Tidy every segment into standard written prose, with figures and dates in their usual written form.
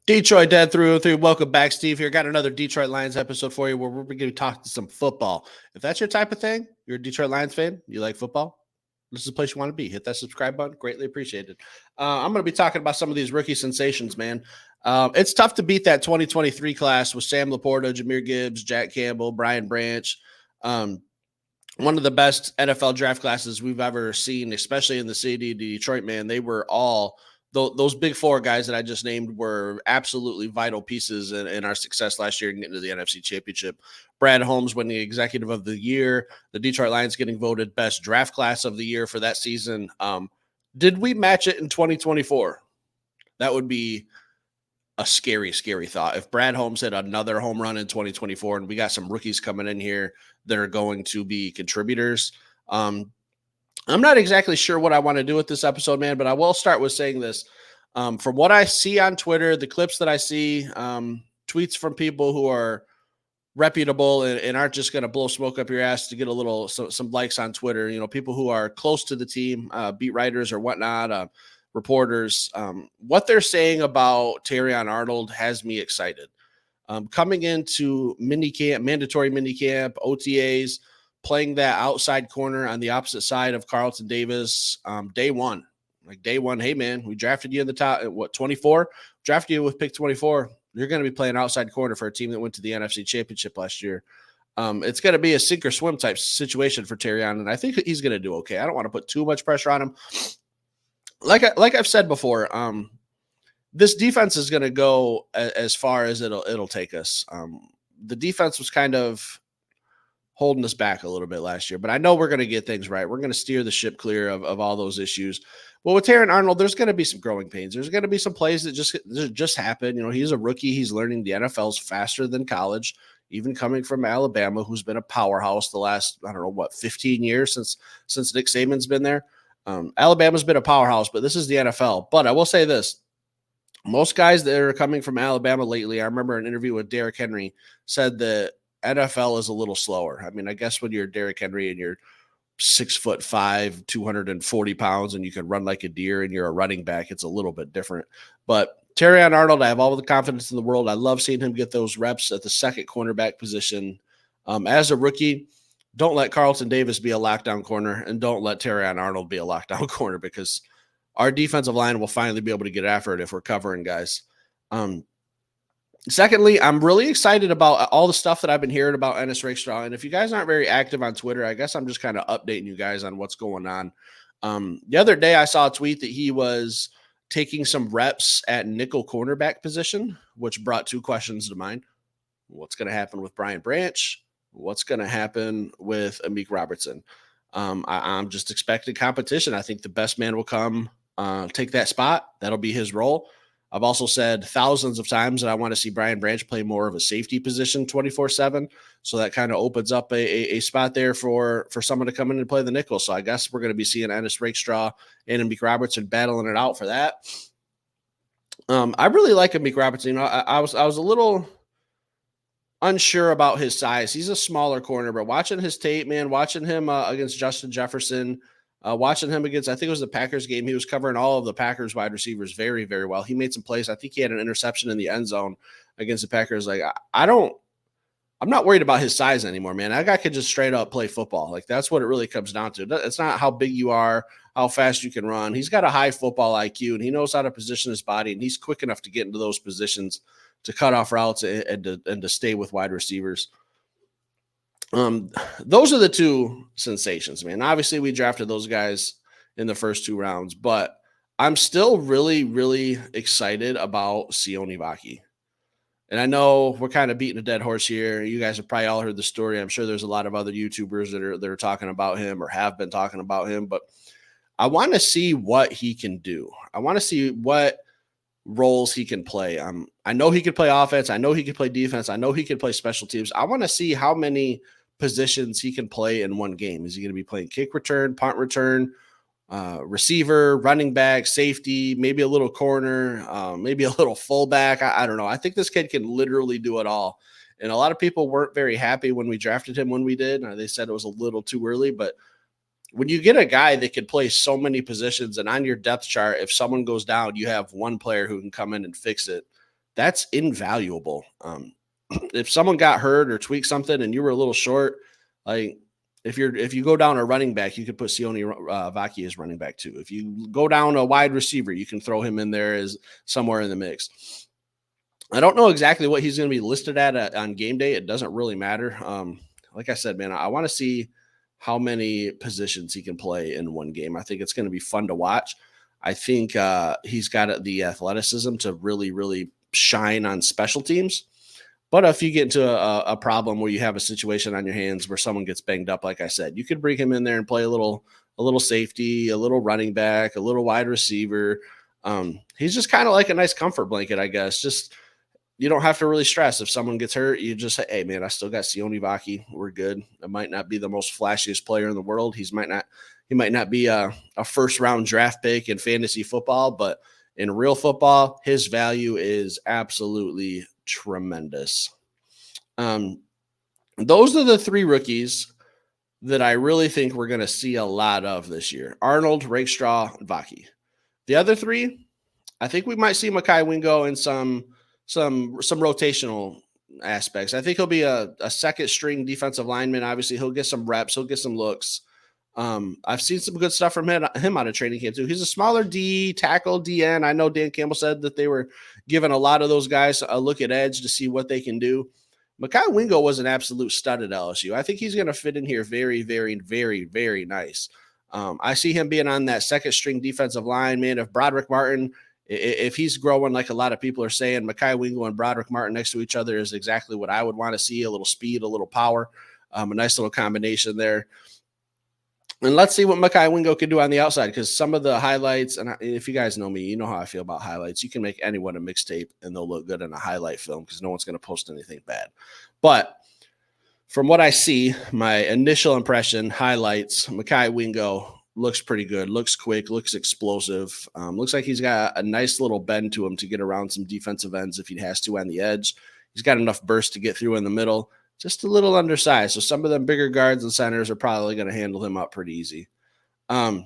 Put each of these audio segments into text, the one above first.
Detroit Dead through and through. Welcome back, Steve here. Got another Detroit Lions episode for you where we're going to talk to some football. If that's your type of thing, you're a Detroit Lions fan, you like football, this is the place you want to be. Hit that subscribe button. Greatly appreciated. I'm going to be talking about some of these rookie sensations, man. It's tough to beat that 2023 class with Sam Laporta, Jahmyr Gibbs, Jack Campbell, Brian Branch. One of the best NFL draft classes we've ever seen, especially in the city of Detroit, man. They were all those big four guys that I just named were absolutely vital pieces in our success last year and getting to the NFC Championship. Brad Homles winning Executive of the Year, the Detroit Lions getting voted best draft class of the year for that season. Did we match it in 2024? That would be a scary, scary thought. If Brad Homles hit another home run in 2024 and we got some rookies coming in here that are going to be contributors. I'm not exactly sure what I want to do with this episode, man, but I will start with saying this. From what I see on Twitter, the clips that I see, tweets from people who are reputable and aren't just going to blow smoke up your ass to get some likes on Twitter, you know, people who are close to the team, beat writers or whatnot, reporters, what they're saying about Terion Arnold has me excited. Coming into mandatory minicamp, OTAs, playing that outside corner on the opposite side of Carlton Davis, day one. Hey, man, we drafted you in the top, 24? Drafted you with pick 24. You're going to be playing outside corner for a team that went to the NFC Championship last year. It's going to be a sink or swim type situation for Terion, and I think he's going to do okay. I don't want to put too much pressure on him. Like I've said before, this defense is going to go as far as it'll take us. The defense was kind of holding us back a little bit last year, but I know we're going to get things right. We're going to steer the ship clear of all those issues. Well, with Terion Arnold, there's going to be some growing pains. There's going to be some plays that just happen. You know, he's a rookie. He's learning the NFL's faster than college, even coming from Alabama, who's been a powerhouse the last, 15 years since Nick Saban's been there. Alabama's been a powerhouse, but this is the NFL. But I will say this. Most guys that are coming from Alabama lately, I remember an interview with Derrick Henry, said that NFL is a little slower. I mean, I guess when you're Derrick Henry and you're 6'5", 240 pounds, and you can run like a deer and you're a running back, it's a little bit different. But Terion Arnold, I have all the confidence in the world. I love seeing him get those reps at the second cornerback position. As a rookie, don't let Carlton Davis be a lockdown corner, and don't let Terion Arnold be a lockdown corner, because our defensive line will finally be able to get after it if we're covering guys. Secondly, I'm really excited about all the stuff that I've been hearing about Ennis Rakestraw. And if you guys aren't very active on Twitter, I guess I'm just kind of updating you guys on what's going on. The other day I saw a tweet that he was taking some reps at nickel cornerback position, which brought two questions to mind. What's going to happen with Brian Branch? What's going to happen with Amik Robertson? I'm just expecting competition. I think the best man will come take that spot. That'll be his role. I've also said thousands of times that I want to see Brian Branch play more of a safety position 24/7. So that kind of opens up a spot there for someone to come in and play the nickel. So I guess we're going to be seeing Ennis Rakestraw and Amik Robertson battling it out for that. I really like Amik Robertson. You know, I was a little unsure about his size. He's a smaller corner, but watching his tape, man, watching him against Justin Jefferson, watching him against, I think it was the Packers game, he was covering all of the Packers wide receivers very, very well. He made some plays. I think he had an interception in the end zone against the Packers. Like, I'm not worried about his size anymore, man. That guy could just straight up play football. Like, that's what it really comes down to. It's not how big you are, how fast you can run. He's got a high football IQ, and he knows how to position his body, and he's quick enough to get into those positions to cut off routes and to stay with wide receivers. Those are the two sensations, man. Obviously, we drafted those guys in the first two rounds, but I'm still really, really excited about Sione Vaki. And I know we're kind of beating a dead horse here. You guys have probably all heard the story. I'm sure there's a lot of other YouTubers that are talking about him or have been talking about him, but I want to see what he can do. I want to see what roles he can play. I know he could play offense. I know he could play defense. I know he could play special teams. I want to see how many positions he can play in one game. Is he going to be playing kick return, punt return, receiver, running back, safety, maybe a little corner, maybe a little fullback? I don't know. I think this kid can literally do it all. And a lot of people weren't very happy when we drafted him when we did. They said it was a little too early, but when you get a guy that can play so many positions, and on your depth chart, if someone goes down, you have one player who can come in and fix it. That's invaluable. If someone got hurt or tweaked something and you were a little short, like if you go down a running back, you could put Sione Vaki as running back too. If you go down a wide receiver, you can throw him in there as somewhere in the mix. I don't know exactly what he's going to be listed at on game day. It doesn't really matter. Like I said, man, I want to see how many positions he can play in one game. I think it's going to be fun to watch. I think he's got the athleticism to really, really shine on special teams. But if you get into a problem where you have a situation on your hands where someone gets banged up, like I said, you could bring him in there and play a little safety, a little running back, a little wide receiver. He's just kind of like a nice comfort blanket, I guess. Just you don't have to really stress if someone gets hurt. You just say, "Hey, man, I still got Sione Vaki. We're good." I might not be the most flashiest player in the world. He might not be a first round draft pick in fantasy football, but in real football, his value is absolutely tremendous. Those are the three rookies that I really think we're going to see a lot of this year: Arnold, Rakestraw, and Vaki. The other three, I think we might see Mekhi Wingo in some rotational aspects. I think he'll be a second string defensive lineman. Obviously, he'll get some reps, he'll get some looks. I've seen some good stuff from him out of training camp too. He's a smaller D tackle, DN. I know Dan Campbell said that they were giving a lot of those guys a look at edge to see what they can do. Mekhi Wingo was an absolute stud at LSU. I think he's going to fit in here very, very, very, very nice. I see him being on that second string defensive line, man. If Broderick Martin, if he's growing like a lot of people are saying, Mekhi Wingo and Broderick Martin next to each other is exactly what I would want to see. A little speed, a little power, a nice little combination there. And let's see what Mekhi Wingo can do on the outside, because some of the highlights, and if you guys know me, you know how I feel about highlights. You can make anyone a mixtape and they'll look good in a highlight film because no one's going to post anything bad. But from what I see, my initial impression, highlights, Mekhi Wingo looks pretty good, looks quick, looks explosive. Looks like he's got a nice little bend to him to get around some defensive ends if he has to on the edge. He's got enough burst to get through in the middle. Just a little undersized. So some of them bigger guards and centers are probably going to handle him up pretty easy. The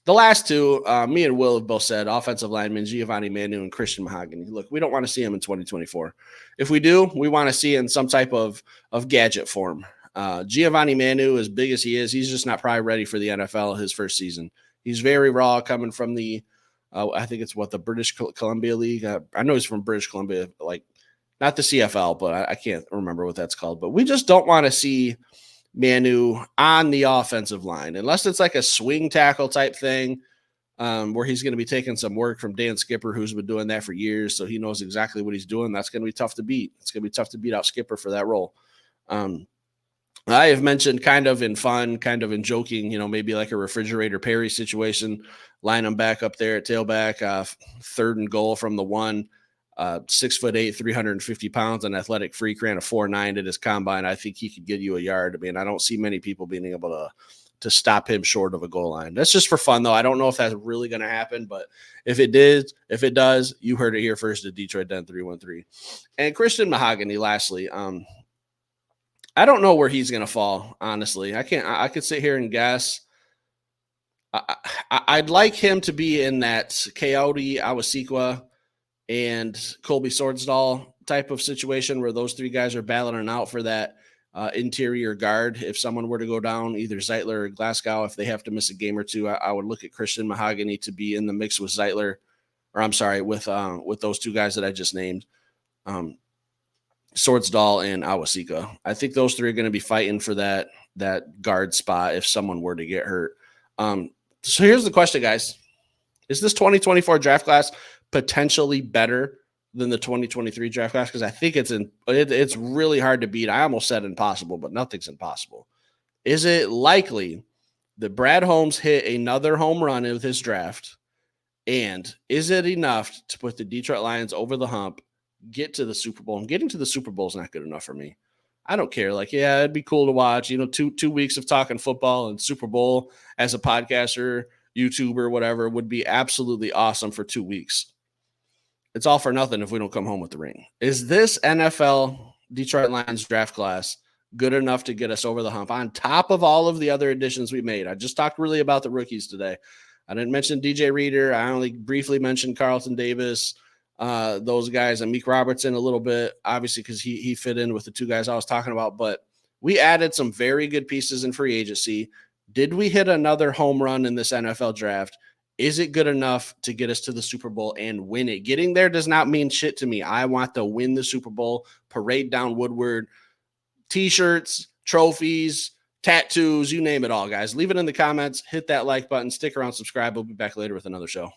last two, me and Will have both said offensive linemen, Giovanni Manu and Christian Mahogany. Look, we don't want to see him in 2024. If we do, we want to see it in some type of gadget form. Giovanni Manu, as big as he is, he's just not probably ready for the NFL his first season. He's very raw coming from the, I think it's the British Columbia League. I know he's from British Columbia, like not the CFL, but I can't remember what that's called. But we just don't want to see Manu on the offensive line unless it's like a swing tackle type thing, where he's going to be taking some work from Dan Skipper, who's been doing that for years, so he knows exactly what he's doing. That's going to be tough to beat. It's going to be tough to beat out Skipper for that role. I have mentioned kind of in fun, kind of in joking, maybe like a refrigerator Perry situation, line him back up there at tailback, third and goal from the 1. 6'8", 350 pounds, an athletic freak, ran a 4.9 at his combine. I think he could get you a yard. I mean, I don't see many people being able to stop him short of a goal line. That's just for fun, though. I don't know if that's really going to happen, but if it does, you heard it here first at Detroit Den 313. And Christian Mahogany, lastly, I don't know where he's going to fall, honestly. I could sit here and guess. I'd like him to be in that Coyote, Awasiqua, and Colby Swordsdahl type of situation where those three guys are battling out for that interior guard. If someone were to go down, either Zeitler or Glasgow, if they have to miss a game or two, I would look at Christian Mahogany to be in the mix with Zeitler, or I'm sorry, with those two guys that I just named, Swordsdahl and Awasiqua. I think those three are going to be fighting for that guard spot if someone were to get hurt. So here's the question, guys. Is this 2024 draft class potentially better than the 2023 draft class? Because I think it's really hard to beat. I almost said impossible, but nothing's impossible. Is it likely that Brad Homles hit another home run with his draft? And is it enough to put the Detroit Lions over the hump, get to the Super Bowl? And getting to the Super Bowl is not good enough for me. I don't care. Like, yeah, it'd be cool to watch, 2 weeks of talking football and Super Bowl as a podcaster, YouTuber, whatever, would be absolutely awesome for 2 weeks. It's all for nothing if we don't come home with the ring. Is this NFL Detroit Lions draft class good enough to get us over the hump on top of all of the other additions we made. I just talked really about the rookies today. I didn't mention DJ Reader. I only briefly mentioned Carlton Davis, those guys, and Meek Robertson a little bit, obviously, because he fit in with the two guys I was talking about. But we added some very good pieces in free agency. Did we hit another home run in this NFL draft? Is it good enough to get us to the Super Bowl and win it? Getting there does not mean shit to me. I want to win the Super Bowl, parade down Woodward, T-shirts, trophies, tattoos, you name it all, guys. Leave it in the comments. Hit that like button. Stick around, subscribe. We'll be back later with another show.